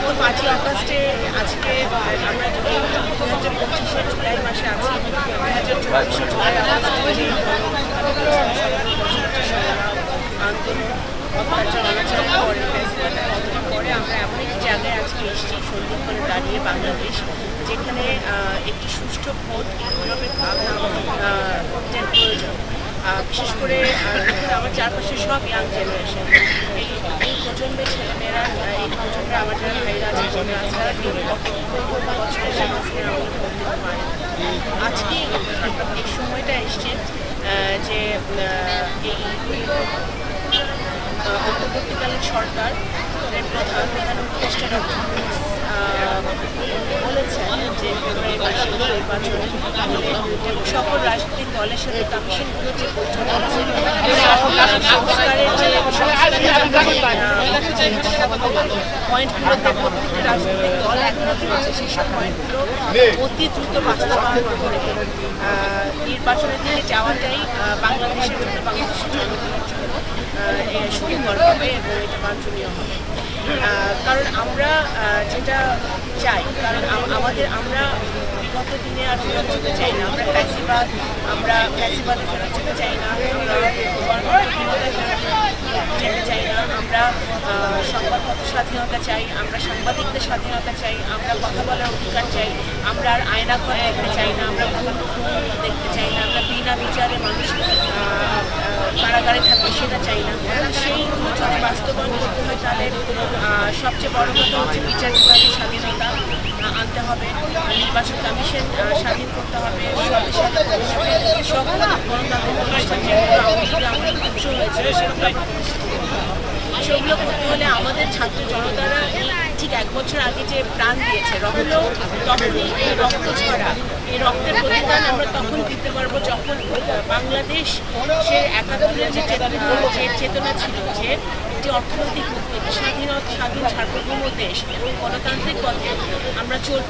গত 5ই আগস্টে আজকে আমরা 2025-এর জুলাই মাসে আছি। 2024-এর জুলাই আগস্টে যে আন্দোলন অত্যাচার অনাচারের পরে ফেসবুকের পতনের পরে আমরা এমন একটি জায়গায় আজকে এসেছি সন্ধিক্ষণে দাঁড়িয়ে বাংলাদেশ, যেখানে একটি সুষ্ঠু ভোট নিরপেক্ষ প্রয়োজন। বিশেষ করে আমার চারপাশে সব ইয়াং জেনারেশন, এই প্রজন্মের ছেলেমেয়েরা, এই প্রজন্মের আমার যারা ভাইরা আছে বোনেরা আছে, তারা বছরের সমাজকে করতে পারে। আজকে এই সময়টা এসছে যে এই অন্তর্বর্তীকালীন সরকার প্রধান উপদেষ্টা ডক্টর বলেছেন যে ফেব্রুয়ারি মাসে নির্বাচন এবং সকল রাজনৈতিক দলের সাথে কমিশনগুলোর যে বৈঠক হচ্ছে পয়েন্টগুলোতে প্রত্যেকটি রাজনৈতিক দল একমত হয়েছে, সেসব পয়েন্টগুলো অতি দ্রুত বাস্তবায়ন করে নির্বাচনের দিকে যাওয়াটাই বাংলাদেশের জন্য, বাংলাদেশের জনগণের জন্য সুখকর হবে এবং এটা বাঞ্ছনীয় হবে। কারণ আমরা যেটা চাই, কারণ আমরা বিগত দিনে আর ফেরত যেতে চাই না, আমরা ফ্যাসিবাদে ফেরত যেতে চাই না, আমরা গণতন্ত্রহীনতায় ফেরত যেতে চাই না, আমরা সংবাদপত্র স্বাধীনতা চাই, আমরা সাংবাদিকদের স্বাধীনতা চাই, আমরা কথা বলার অধিকার চাই, আমরা আর আয়নাঘর দেখতে চাই না, আমরা দেখতে চাই না, আমরা বিনা বিচারে মানুষ কারাগারে থাকবে সেটা চাই না। সেইগুলো যদি বাস্তবায়ন করতে হয় তাহলে সবচেয়ে বড় কথা হচ্ছে বিচার বিভাগের স্বাধীনতা আনতে হবে, নির্বাচন কমিশন স্বাধীন করতে হবে, সব গণতান্ত্রিক প্রতিষ্ঠান যেগুলো আমাদের ধ্বংস হয়েছে সেগুলো করতে হলে আমাদের ছাত্র জনতারা ঠিক 1 বছর আগে যে প্রাণ দিয়েছে রক্ত, তখনই এই রক্ত ছড়া, এই রক্তের প্রতিদান আমরা তখন দিতে পারবো যখন বাংলাদেশ সে 71-এর যে চেতনা ছিল, যে একটি অর্থনৈতিক স্বাধীন সার্বভৌম দেশ এবং গণতান্ত্রিক পথে আমরা চলব।